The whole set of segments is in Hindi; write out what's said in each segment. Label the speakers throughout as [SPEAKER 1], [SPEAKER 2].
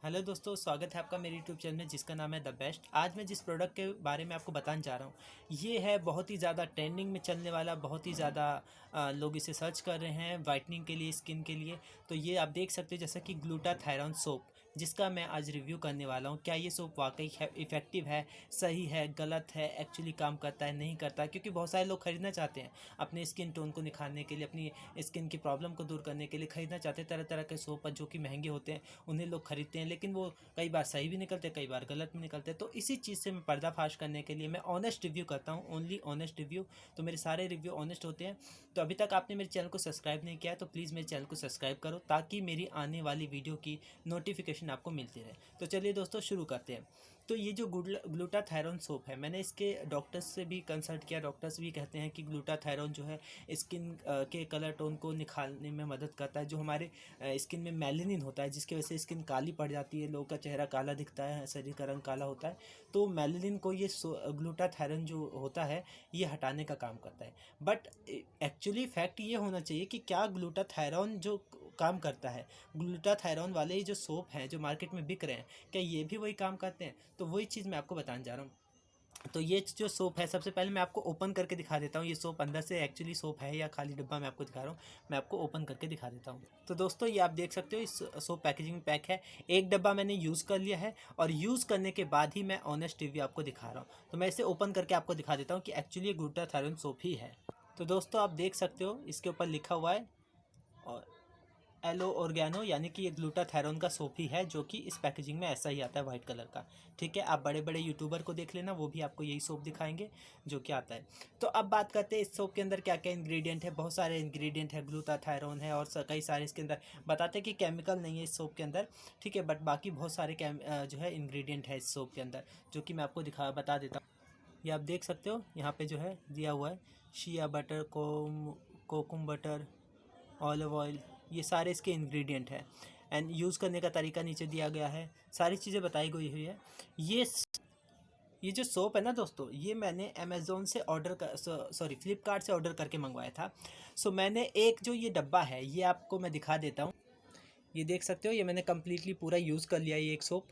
[SPEAKER 1] हेलो दोस्तों, स्वागत है आपका मेरे यूट्यूब चैनल में जिसका नाम है द बेस्ट। आज मैं जिस प्रोडक्ट के बारे में आपको बताने जा रहा हूँ ये है बहुत ही ज़्यादा ट्रेंडिंग में चलने वाला, बहुत ही ज़्यादा लोग इसे सर्च कर रहे हैं वाइटनिंग के लिए, स्किन के लिए। तो ये आप देख सकते हो जैसा कि ग्लूटाथायरॉन सोप, जिसका मैं आज रिव्यू करने वाला हूँ। क्या ये सोप वाकई है इफ़ेक्टिव है, सही है, गलत है, एक्चुअली काम करता है, नहीं करता है? क्योंकि बहुत सारे लोग ख़रीदना चाहते हैं अपने स्किन टोन को निखारने के लिए, अपनी स्किन की प्रॉब्लम को दूर करने के लिए ख़रीदना चाहते हैं तरह तरह के सोप जो कि महंगे होते हैं, उन्हें लोग खरीदते हैं। लेकिन वो कई बार सही भी निकलते, कई बार गलत भी निकलते। तो इसी चीज़ से मैं पर्दाफाश करने के लिए मैं ऑनेस्ट रिव्यू करता हूँ, ओनली ऑनेस्ट रिव्यू। तो मेरे सारे रिव्यू ऑनेस्ट होते हैं। तो अभी तक आपने मेरे चैनल को सब्सक्राइब नहीं किया है तो प्लीज़ मेरे चैनल को सब्सक्राइब करो, ताकि मेरी आने वाली वीडियो की नोटिफिकेशन आपको मिलती रहे। तो चलिए दोस्तों, शुरू करते हैं। तो ये जो ग्लूटाथायरॉन सोप है, मैंने इसके डॉक्टर्स से भी कंसल्ट किया। डॉक्टर्स भी कहते हैं कि ग्लूटाथायरॉन जो है स्किन के कलर टोन को निखारने में मदद करता है। जो हमारे स्किन में मेलानिन होता है, जिसकी वजह से स्किन काली पड़ जाती है, लोगों का चेहरा काला दिखता है, शरीर का रंग काला होता है। तो मेलानिन को ये ग्लूटाथायरॉन जो होता है ये हटाने का काम करता है। बट एक्चुअली फैक्ट ये होना चाहिए कि क्या ग्लूटाथायरॉन जो काम करता है, ग्लूटाथायरॉन वाले ये जो सोप हैं जो मार्केट में बिक रहे हैं, क्या ये भी वही काम करते हैं? तो वही चीज़ मैं आपको बताने जा रहा हूँ। तो ये जो सोप है, सबसे पहले मैं आपको ओपन करके दिखा देता हूँ। ये सोप अंदर से एक्चुअली सोप है या खाली डब्बा मैं आपको दिखा रहा हूँ। मैं आपको ओपन करके दिखा देता हूँ। तो दोस्तों, ये आप देख सकते हो इस सोप पैकेजिंग में पैक है। एक डब्बा मैंने यूज़ कर लिया है और यूज़ करने के बाद ही मैं ऑनेस्ट रिव्यू आपको दिखा रहा हूँ। तो मैं इसे ओपन करके आपको दिखा देता हूँ कि एक्चुअली ग्लूटाथायरॉन सोप ही है। तो दोस्तों, आप देख सकते हो इसके ऊपर लिखा हुआ है और एलो ऑर्गेनो, यानी कि ये ग्लूटाथायरॉन का सोप ही है, जो कि इस पैकेजिंग में ऐसा ही आता है वाइट कलर का। ठीक है, आप बड़े बड़े यूट्यूबर को देख लेना, वो भी आपको यही सोप दिखाएंगे जो कि आता है। तो अब बात करते हैं इस सोप के अंदर क्या क्या इंग्रेडिएंट है। बहुत सारे इंग्रेडिएंट है, ग्लूटाथायरॉन है और कई सारे इसके अंदर बताते हैं कि केमिकल नहीं है इस सोप के अंदर। ठीक है, बट बाकी बहुत सारे जो है इंग्रेडिएंट है इस सोप के अंदर, जो कि मैं आपको बता देता हूँ। ये आप देख सकते हो, यहाँ पे जो है दिया हुआ है shea butter, kokum butter, olive oil, ये सारे इसके इंग्रेडिएंट हैं। एंड यूज़ करने का तरीका नीचे दिया गया है, सारी चीज़ें बताई गई हुई है। ये ये जो सोप है ना दोस्तों, ये मैंने अमेज़ोन से ऑर्डर कर सॉरी फ्लिपकार्ट से ऑर्डर करके मंगवाया था। सो मैंने एक जो ये डब्बा है ये आपको मैं दिखा देता हूँ। ये देख सकते हो, ये मैंने कम्प्लीटली पूरा यूज़ कर लिया ये एक सोप।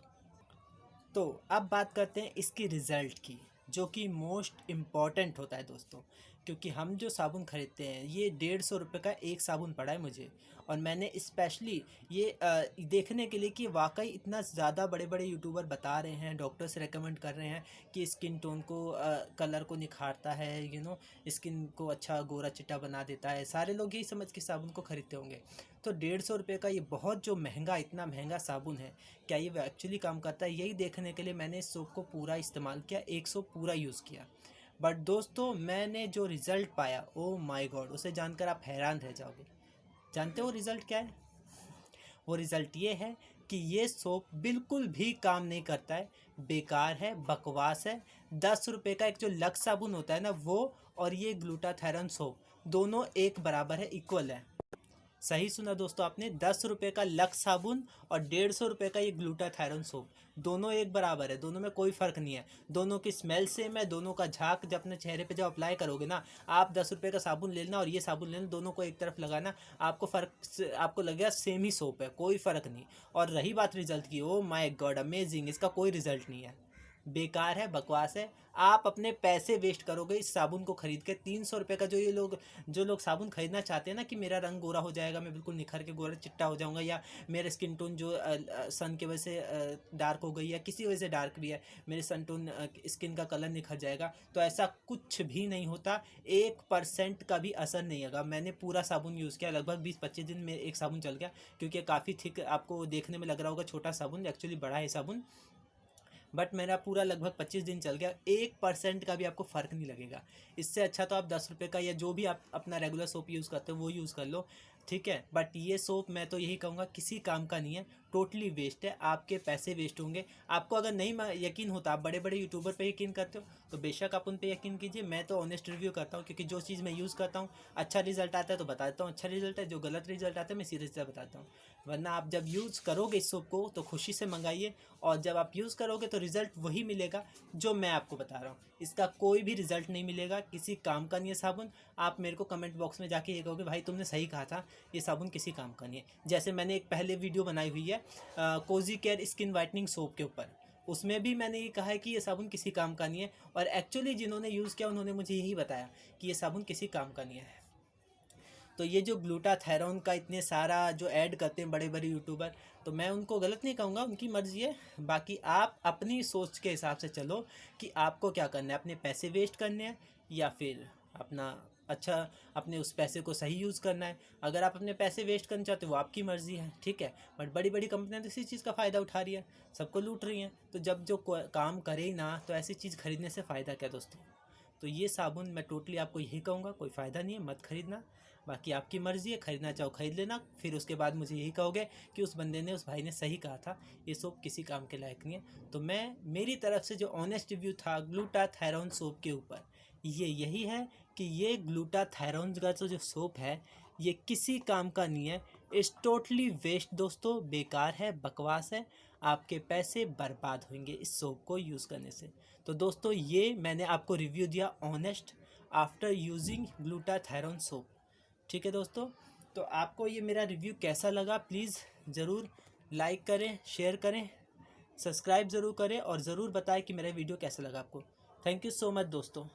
[SPEAKER 1] तो अब बात करते हैं इसकी रिज़ल्ट की, जो कि मोस्ट इम्पॉर्टेंट होता है दोस्तों। क्योंकि हम जो साबुन ख़रीदते हैं, ये 150 रुपये का एक साबुन पड़ा है मुझे। और मैंने स्पेशली ये देखने के लिए कि वाकई इतना ज़्यादा बड़े बड़े यूट्यूबर बता रहे हैं, डॉक्टर्स रेकमेंड कर रहे हैं कि स्किन टोन को कलर को निखारता है, स्किन को अच्छा गोरा चिट्टा बना देता है, सारे लोग यही समझ के साबुन को ख़रीदते होंगे। तो 150 रुपये का ये बहुत जो महंगा, इतना महंगा साबुन है, क्या ये एक्चुअली काम करता है? यही देखने के लिए मैंने इस सोप को पूरा इस्तेमाल किया, एक सोप पूरा यूज़ किया। बट दोस्तों, मैंने जो रिज़ल्ट पाया, ओ माय गॉड, उसे जानकर आप हैरान रह जाओगे। जानते हो रिज़ल्ट क्या है? वो रिज़ल्ट ये है कि ये सोप बिल्कुल भी काम नहीं करता है, बेकार है, बकवास है। 10 रुपये का एक जो लक्स साबुन होता है ना वो, और ये ग्लूटाथायरॉन सोप, दोनों एक बराबर है, इक्वल है। सही सुना दोस्तों आपने, 10 रुपये का लक्स साबुन और 150 रुपये का ये ग्लूटाथायरॉन सोप, दोनों एक बराबर है, दोनों में कोई फ़र्क नहीं है। दोनों की स्मेल सेम है, दोनों का झाग जब अपने चेहरे पे जब अप्लाई करोगे ना, आप 10 रुपये का साबुन ले लेना और ये साबुन ले लेना, दोनों को एक तरफ लगाना, आपको फ़र्क आपको लगेगा सेम ही सोप है, कोई फ़र्क नहीं। और रही बात रिजल्ट की, ओ माय गॉड अमेजिंग, इसका कोई रिजल्ट नहीं है, बेकार है, बकवास है। आप अपने पैसे वेस्ट करोगे इस साबुन को खरीद के। 300 रुपये का जो लोग साबुन खरीदना चाहते हैं ना, कि मेरा रंग गोरा हो जाएगा, मैं बिल्कुल निखर के गोरा चिट्टा हो जाऊंगा, या मेरा स्किन टोन जो सन की वजह से डार्क हो गई, या किसी वजह से डार्क भी है, मेरे सन टोन स्किन का कलर निखर जाएगा, तो ऐसा कुछ भी नहीं होता। 1% का भी असर नहीं होगा। मैंने पूरा साबुन यूज़ किया, लगभग 20-25 दिन में एक साबुन चल गया, क्योंकि काफ़ी थिक आपको देखने में लग रहा होगा छोटा साबुन, एक्चुअली बड़ा है साबुन। बट मेरा पूरा लगभग 25 दिन चल गया, 1% का भी आपको फ़र्क नहीं लगेगा। इससे अच्छा तो आप 10 रुपये का या जो भी आप अपना रेगुलर सोप यूज़ करते हो वो यूज़ कर लो। ठीक है, बट ये सोप मैं तो यही कहूँगा किसी काम का नहीं है, टोटली वेस्ट है, आपके पैसे वेस्ट होंगे। आपको अगर नहीं यकीन होता, आप बड़े बड़े यूट्यूबर पे यकीन करते हो तो बेशक आप उन पे यकीन कीजिए। मैं तो ऑनेस्ट रिव्यू करता हूँ, क्योंकि जो चीज़ मैं यूज़ करता हूँ अच्छा रिजल्ट आता है तो बता देता हूँ अच्छा रिजल्ट है, जो गलत रिजल्ट आता है मैं सीधे सीधे बताता हूँ। वरना आप जब यूज़ करोगे इस सोप को तो खुशी से मंगाइए, और जब आप यूज़ करोगे तो रिज़ल्ट वही मिलेगा जो मैं आपको बता रहा हूँ। इसका कोई भी रिज़ल्ट नहीं मिलेगा, किसी काम का नहीं है साबुन। आप मेरे को कमेंट बॉक्स में जाके ये कहोगे भाई तुमने सही कहा था, ये साबुन किसी काम का नहीं है। जैसे मैंने एक पहले वीडियो बनाई हुई है है cozy care skin whitening soap के ऊपर। उसमें भी मैंने ये कहा है कि ये साबुन किसी काम का नहीं है, और एक्चुअली जिन्होंने यूज़ किया उन्होंने मुझे यही बताया कि ये साबुन किसी काम का नहीं है। तो ये जो ग्लूटाथेरोन का इतने सारा जो ऐड करते हैं बड़े बड़े यूट्यूबर, तो मैं उनको गलत नहीं कहूँगा, उनकी मर्ज़ी है। बाकी आप अपनी सोच के हिसाब से चलो कि आपको क्या करना है, अपने पैसे वेस्ट करने हैं या फिर अपना अपने उस पैसे को सही यूज़ करना है। अगर आप अपने पैसे वेस्ट करना चाहते हो वो आपकी मर्ज़ी है, ठीक है। बट बड़ी बड़ी कंपनियां तो इसी चीज़ का फ़ायदा उठा रही है, सबको लूट रही हैं। तो जब जो काम करे ही ना, तो ऐसी चीज़ खरीदने से फ़ायदा क्या दोस्तों। तो ये साबुन मैं टोटली आपको यही कहूँगा, कोई फ़ायदा नहीं है, मत खरीदना। बाकी आपकी मर्ज़ी है, खरीदना चाहो खरीद लेना। फिर उसके बाद मुझे यही कहोगे कि उस बंदे ने, उस भाई ने सही कहा था, ये सोप किसी काम के लायक नहीं है। तो मैं मेरी तरफ से जो ऑनेस्ट रिव्यू था ग्लूटाथेरोन सोप के ऊपर, ये यही है कि ये ग्लूटाथेरोन का जो सोप है ये किसी काम का नहीं है। इट्स टोटली वेस्ट दोस्तों, बेकार है, बकवास है। आपके पैसे बर्बाद होंगे इस सोप को यूज़ करने से। तो दोस्तों ये मैंने आपको रिव्यू दिया ऑनेस्ट आफ्टर यूजिंग ग्लूटाथेरोन सोप, ठीक है दोस्तों। तो आपको ये मेरा रिव्यू कैसा लगा, प्लीज़ ज़रूर लाइक करें, शेयर करें, सब्सक्राइब ज़रूर करें, और ज़रूर बताएं कि मेरा वीडियो कैसा लगा आपको। थैंक यू सो मच दोस्तों।